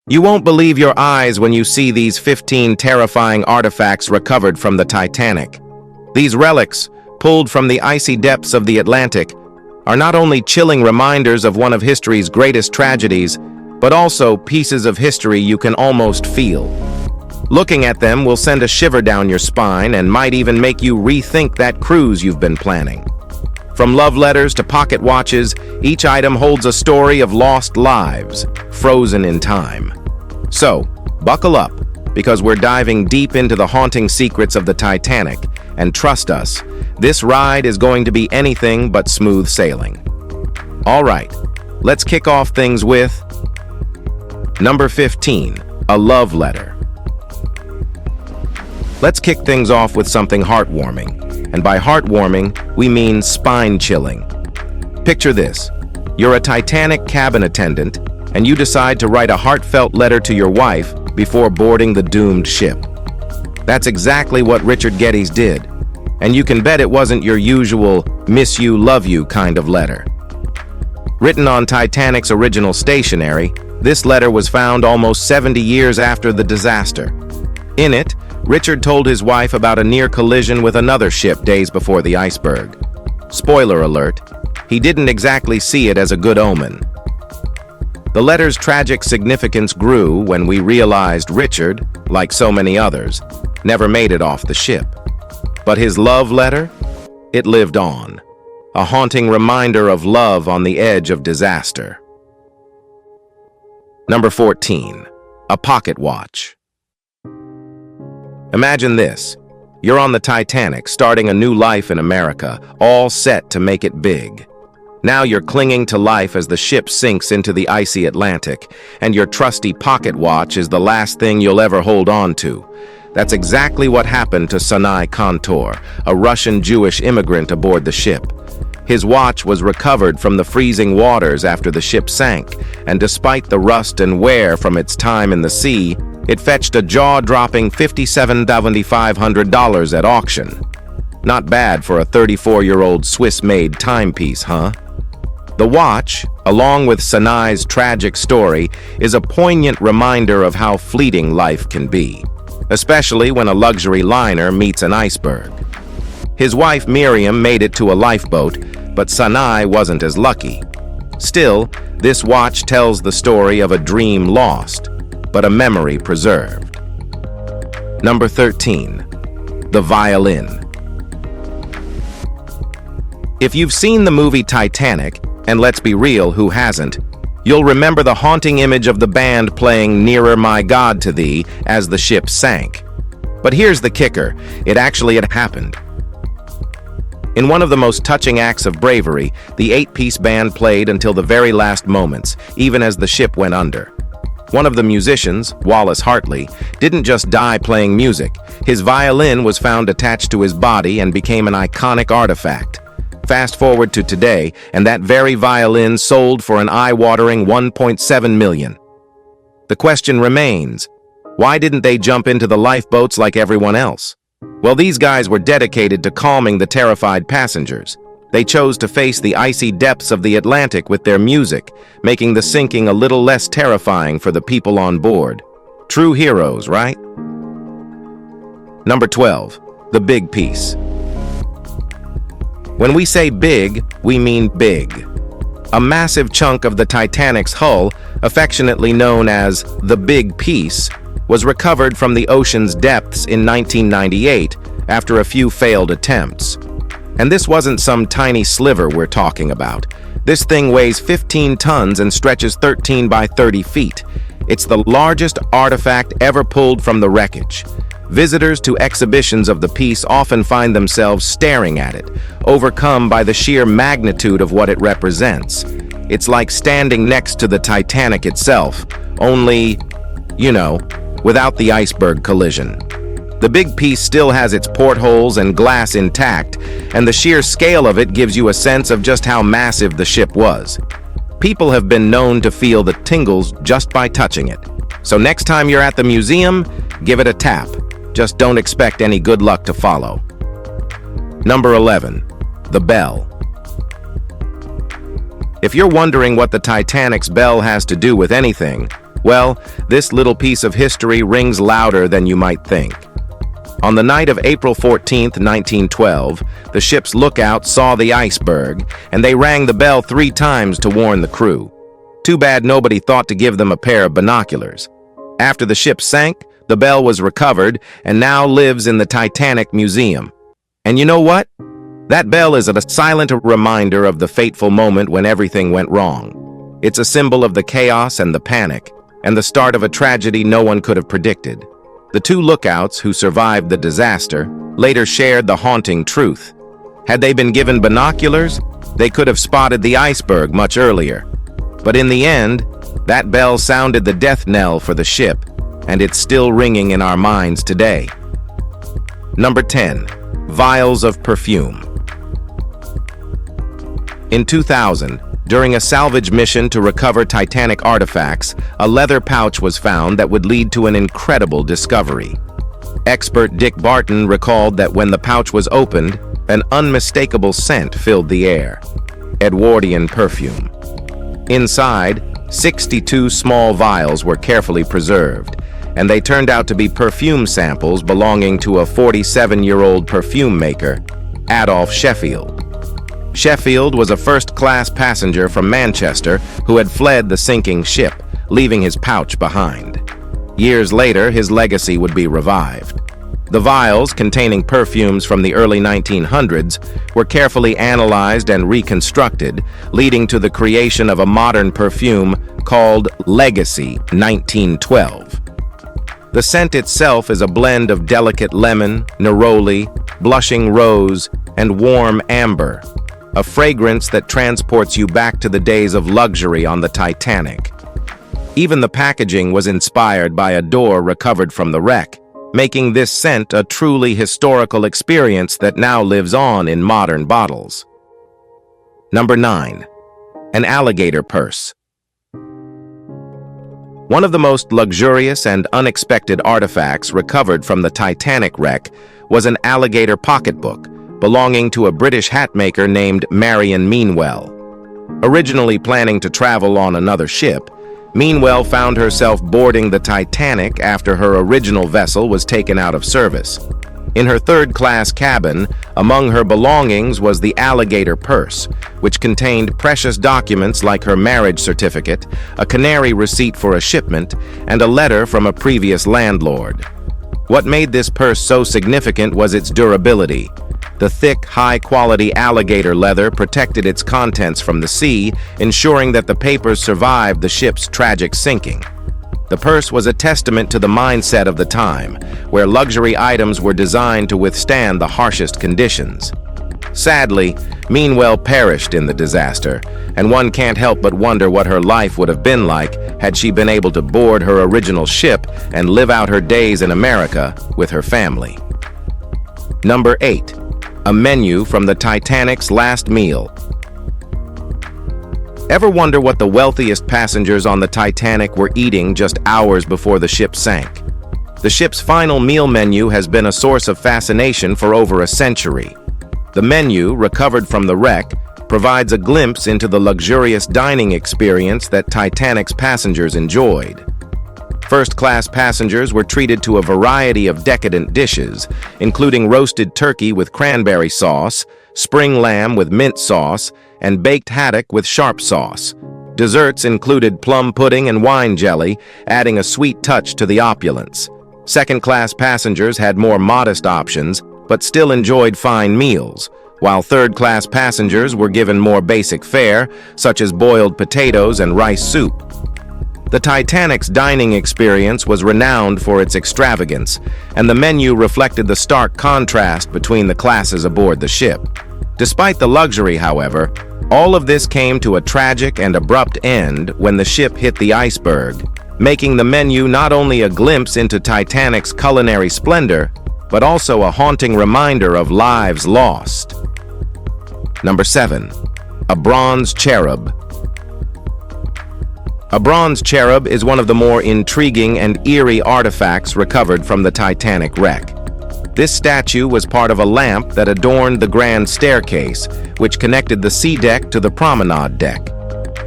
You won't believe your eyes when you see these 15 terrifying artifacts recovered from the Titanic. These relics, pulled from the icy depths of the Atlantic, are not only chilling reminders of one of history's greatest tragedies, but also pieces of history you can almost feel. Looking at them will send a shiver down your spine and might even make you rethink that cruise you've been planning. From love letters to pocket watches, each item holds a story of lost lives, frozen in time. So, buckle up, because we're diving deep into the haunting secrets of the Titanic, and trust us, this ride is going to be anything but smooth sailing. All right, let's kick off things with number 15, a love letter. Let's kick things off with something heartwarming, and by heartwarming, we mean spine-chilling. Picture this. You're a Titanic cabin attendant, and you decide to write a heartfelt letter to your wife before boarding the doomed ship. That's exactly what Richard Geddes did, and you can bet it wasn't your usual miss you, love you kind of letter. Written on Titanic's original stationery, this letter was found almost 70 years after the disaster. In it, Richard told his wife about a near collision with another ship days before the iceberg. Spoiler alert, he didn't exactly see it as a good omen. The letter's tragic significance grew when we realized Richard, like so many others, never made it off the ship. But his love letter? It lived on. A haunting reminder of love on the edge of disaster. Number 14, a pocket watch. Imagine this. You're on the Titanic, starting a new life in America, all set to make it big. Now you're clinging to life as the ship sinks into the icy Atlantic, and your trusty pocket watch is the last thing you'll ever hold on to. That's exactly what happened to Sanai Kantor, a Russian Jewish immigrant aboard the ship. His watch was recovered from the freezing waters after the ship sank, and despite the rust and wear from its time in the sea, it fetched a jaw-dropping $57,500 at auction. Not bad for a 34-year-old Swiss-made timepiece, huh? The watch, along with Sanai's tragic story, is a poignant reminder of how fleeting life can be, especially when a luxury liner meets an iceberg. His wife Miriam made it to a lifeboat, but Sanai wasn't as lucky. Still, this watch tells the story of a dream lost, but a memory preserved. Number 13, the violin. If you've seen the movie Titanic, and let's be real, who hasn't, you'll remember the haunting image of the band playing Nearer My God to Thee as the ship sank. But here's the kicker, it actually had happened. In one of the most touching acts of bravery, the 8-piece band played until the very last moments, even as the ship went under. One of the musicians, Wallace Hartley, didn't just die playing music. His violin was found attached to his body and became an iconic artifact. Fast forward to today, and that very violin sold for an eye-watering $1.7 million. The question remains, why didn't they jump into the lifeboats like everyone else? Well, these guys were dedicated to calming the terrified passengers. They chose to face the icy depths of the Atlantic with their music, making the sinking a little less terrifying for the people on board. True heroes, right? Number 12, the big piece. When we say big, we mean big. A massive chunk of the Titanic's hull, affectionately known as the big piece, was recovered from the ocean's depths in 1998 after a few failed attempts. And this wasn't some tiny sliver we're talking about. This thing weighs 15 tons and stretches 13 by 30 feet. It's the largest artifact ever pulled from the wreckage. Visitors to exhibitions of the piece often find themselves staring at it, overcome by the sheer magnitude of what it represents. It's like standing next to the Titanic itself, only, without the iceberg collision. The big piece still has its portholes and glass intact, and the sheer scale of it gives you a sense of just how massive the ship was. People have been known to feel the tingles just by touching it. So next time you're at the museum, give it a tap. Just don't expect any good luck to follow. Number 11, the bell. If you're wondering what the Titanic's bell has to do with anything, Well, this little piece of history rings louder than you might think. On the night of April 14, 1912, the ship's lookout saw the iceberg, and they rang the bell 3 times to warn the crew. Too bad nobody thought to give them a pair of binoculars. After the ship sank, the bell was recovered and now lives in the Titanic Museum. And you know what? That bell is a silent reminder of the fateful moment when everything went wrong. It's a symbol of the chaos and the panic, and the start of a tragedy no one could have predicted. The 2 lookouts who survived the disaster later shared the haunting truth. Had they been given binoculars, they could have spotted the iceberg much earlier. But in the end, that bell sounded the death knell for the ship, and it's still ringing in our minds today. Number 10. Vials of perfume. In 2000, during a salvage mission to recover Titanic artifacts, a leather pouch was found that would lead to an incredible discovery. Expert Dick Barton recalled that when the pouch was opened, an unmistakable scent filled the air: Edwardian perfume. Inside, 62 small vials were carefully preserved, and they turned out to be perfume samples belonging to a 47-year-old perfume maker, Adolph Sheffield. Sheffield was a first-class passenger from Manchester who had fled the sinking ship, leaving his pouch behind. Years later, his legacy would be revived. The vials, containing perfumes from the early 1900s, were carefully analyzed and reconstructed, leading to the creation of a modern perfume called Legacy 1912. The scent itself is a blend of delicate lemon, neroli, blushing rose, and warm amber, a fragrance that transports you back to the days of luxury on the Titanic. Even the packaging was inspired by a door recovered from the wreck, making this scent a truly historical experience that now lives on in modern bottles. Number 9. An alligator purse. One of the most luxurious and unexpected artifacts recovered from the Titanic wreck was an alligator pocketbook belonging to a British hatmaker named Marion Meanwell. Originally planning to travel on another ship, Meanwell found herself boarding the Titanic after her original vessel was taken out of service. In her third-class cabin, among her belongings was the alligator purse, which contained precious documents like her marriage certificate, a canary receipt for a shipment, and a letter from a previous landlord. What made this purse so significant was its durability. The thick, high-quality alligator leather protected its contents from the sea, ensuring that the papers survived the ship's tragic sinking. The purse was a testament to the mindset of the time, where luxury items were designed to withstand the harshest conditions. Sadly, Meanwell perished in the disaster, and one can't help but wonder what her life would have been like had she been able to board her original ship and live out her days in America with her family. Number 8. A menu from the Titanic's last meal. Ever wonder what the wealthiest passengers on the Titanic were eating just hours before the ship sank? The ship's final meal menu has been a source of fascination for over a century. The menu, recovered from the wreck, provides a glimpse into the luxurious dining experience that Titanic's passengers enjoyed. First-class passengers were treated to a variety of decadent dishes, including roasted turkey with cranberry sauce, spring lamb with mint sauce, and baked haddock with sharp sauce. Desserts included plum pudding and wine jelly, adding a sweet touch to the opulence. Second-class passengers had more modest options, but still enjoyed fine meals, while third-class passengers were given more basic fare, such as boiled potatoes and rice soup. The Titanic's dining experience was renowned for its extravagance, and the menu reflected the stark contrast between the classes aboard the ship. Despite the luxury, however, all of this came to a tragic and abrupt end when the ship hit the iceberg, making the menu not only a glimpse into Titanic's culinary splendor, but also a haunting reminder of lives lost. Number 7. A bronze cherub. A bronze cherub is one of the more intriguing and eerie artifacts recovered from the Titanic wreck. This statue was part of a lamp that adorned the grand staircase, which connected the sea deck to the promenade deck.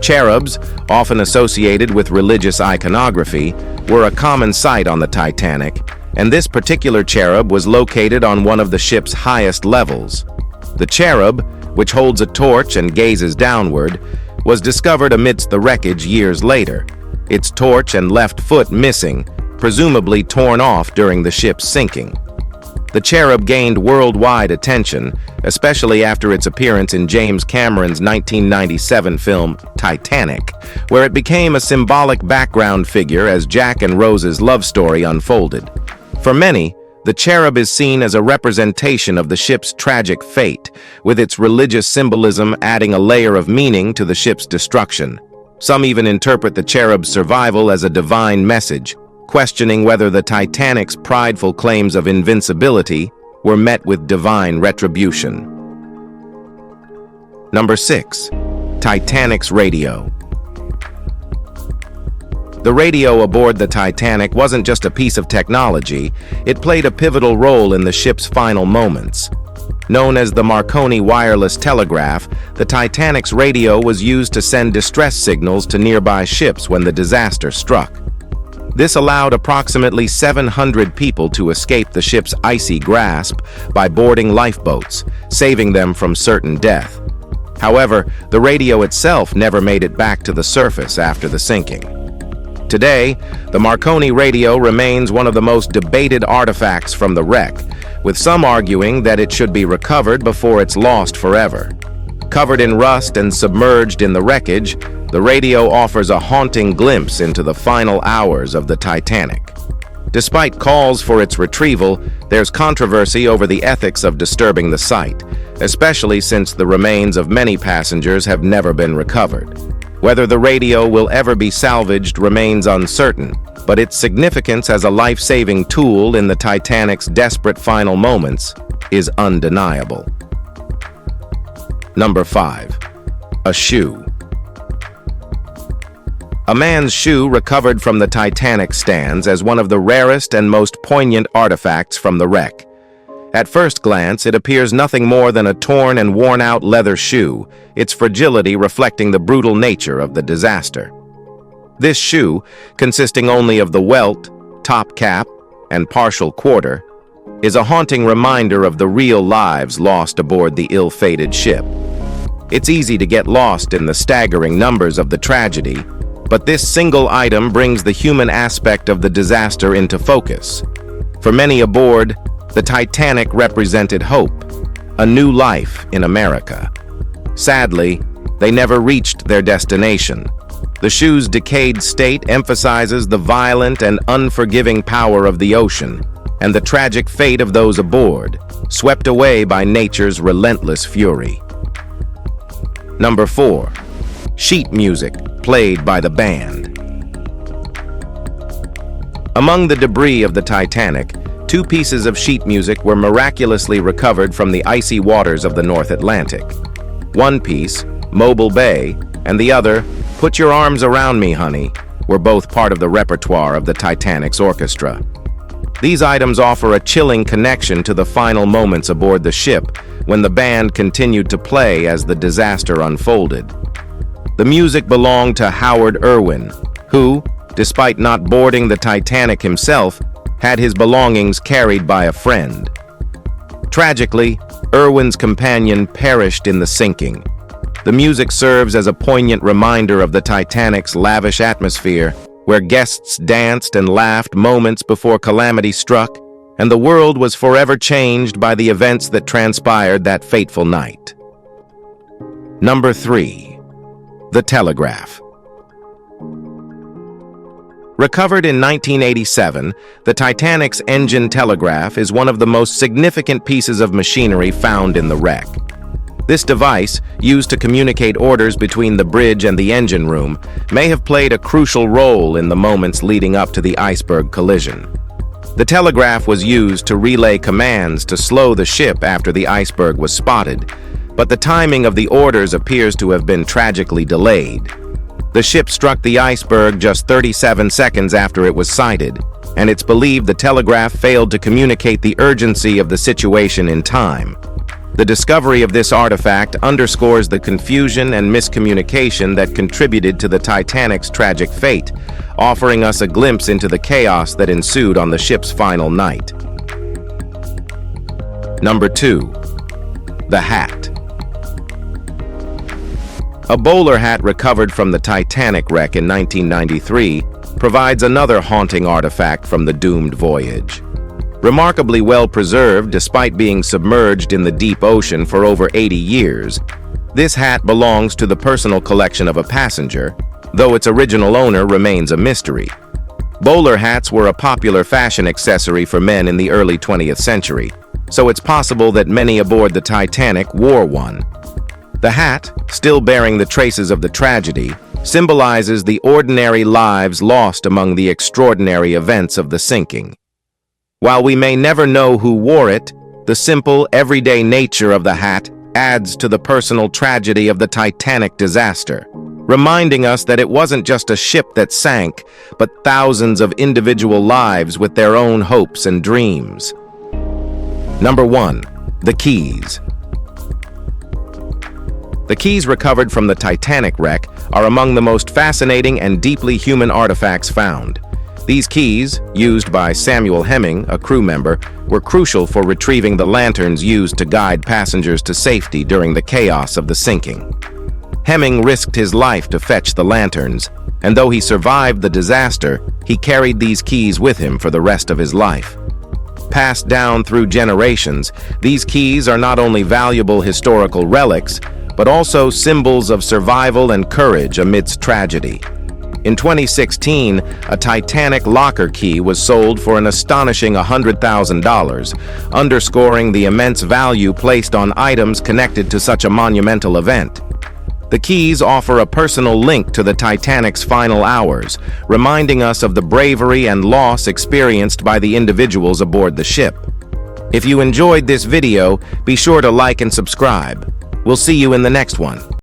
Cherubs, often associated with religious iconography, were a common sight on the Titanic, and this particular cherub was located on one of the ship's highest levels. The cherub, which holds a torch and gazes downward, was discovered amidst the wreckage years later, its torch and left foot missing, presumably torn off during the ship's sinking. The cherub gained worldwide attention, especially after its appearance in James Cameron's 1997 film Titanic, where it became a symbolic background figure as Jack and Rose's love story unfolded. For many, the cherub is seen as a representation of the ship's tragic fate, with its religious symbolism adding a layer of meaning to the ship's destruction. Some even interpret the cherub's survival as a divine message, questioning whether the Titanic's prideful claims of invincibility were met with divine retribution. Number 6. Titanic's radio. The radio aboard the Titanic wasn't just a piece of technology, it played a pivotal role in the ship's final moments. Known as the Marconi wireless telegraph, the Titanic's radio was used to send distress signals to nearby ships when the disaster struck. This allowed approximately 700 people to escape the ship's icy grasp by boarding lifeboats, saving them from certain death. However, the radio itself never made it back to the surface after the sinking. Today, the Marconi radio remains one of the most debated artifacts from the wreck, with some arguing that it should be recovered before it's lost forever. Covered in rust and submerged in the wreckage, the radio offers a haunting glimpse into the final hours of the Titanic. Despite calls for its retrieval, there's controversy over the ethics of disturbing the site, especially since the remains of many passengers have never been recovered. Whether the radio will ever be salvaged remains uncertain, but its significance as a life-saving tool in the Titanic's desperate final moments is undeniable. Number 5. A shoe. A man's shoe recovered from the Titanic stands as one of the rarest and most poignant artifacts from the wreck. At first glance, it appears nothing more than a torn and worn-out leather shoe, its fragility reflecting the brutal nature of the disaster. This shoe, consisting only of the welt, top cap, and partial quarter, is a haunting reminder of the real lives lost aboard the ill-fated ship. It's easy to get lost in the staggering numbers of the tragedy, but this single item brings the human aspect of the disaster into focus. For many aboard, the Titanic represented hope, a new life in America. Sadly, they never reached their destination. The shoe's decayed state emphasizes the violent and unforgiving power of the ocean and the tragic fate of those aboard, swept away by nature's relentless fury. Number 4. Sheet music played by the band. Among the debris of the Titanic, 2 pieces of sheet music were miraculously recovered from the icy waters of the North Atlantic. One piece, Mobile Bay, and the other, Put Your Arms Around Me, Honey, were both part of the repertoire of the Titanic's orchestra. These items offer a chilling connection to the final moments aboard the ship when the band continued to play as the disaster unfolded. The music belonged to Howard Irwin, who, despite not boarding the Titanic himself, had his belongings carried by a friend. Tragically, Irwin's companion perished in the sinking. The music serves as a poignant reminder of the Titanic's lavish atmosphere, where guests danced and laughed moments before calamity struck, and the world was forever changed by the events that transpired that fateful night. Number 3. The telegraph. Recovered in 1987, the Titanic's engine telegraph is one of the most significant pieces of machinery found in the wreck. This device, used to communicate orders between the bridge and the engine room, may have played a crucial role in the moments leading up to the iceberg collision. The telegraph was used to relay commands to slow the ship after the iceberg was spotted, but the timing of the orders appears to have been tragically delayed. The ship struck the iceberg just 37 seconds after it was sighted, and it's believed the telegraph failed to communicate the urgency of the situation in time. The discovery of this artifact underscores the confusion and miscommunication that contributed to the Titanic's tragic fate, offering us a glimpse into the chaos that ensued on the ship's final night. Number 2. The hat. A bowler hat recovered from the Titanic wreck in 1993 provides another haunting artifact from the doomed voyage. Remarkably well preserved despite being submerged in the deep ocean for over 80 years, this hat belongs to the personal collection of a passenger, though its original owner remains a mystery. Bowler hats were a popular fashion accessory for men in the early 20th century, so it's possible that many aboard the Titanic wore one. The hat, still bearing the traces of the tragedy, symbolizes the ordinary lives lost among the extraordinary events of the sinking. While we may never know who wore it, the simple, everyday nature of the hat adds to the personal tragedy of the Titanic disaster, reminding us that it wasn't just a ship that sank, but thousands of individual lives with their own hopes and dreams. Number 1. The keys. The keys recovered from the Titanic wreck are among the most fascinating and deeply human artifacts found. These keys, used by Samuel Hemming, a crew member, were crucial for retrieving the lanterns used to guide passengers to safety during the chaos of the sinking. Hemming risked his life to fetch the lanterns, and though he survived the disaster, he carried these keys with him for the rest of his life. Passed down through generations, these keys are not only valuable historical relics, but also symbols of survival and courage amidst tragedy. In 2016, a Titanic locker key was sold for an astonishing $100,000, underscoring the immense value placed on items connected to such a monumental event. The keys offer a personal link to the Titanic's final hours, reminding us of the bravery and loss experienced by the individuals aboard the ship. If you enjoyed this video, be sure to like and subscribe. We'll see you in the next one.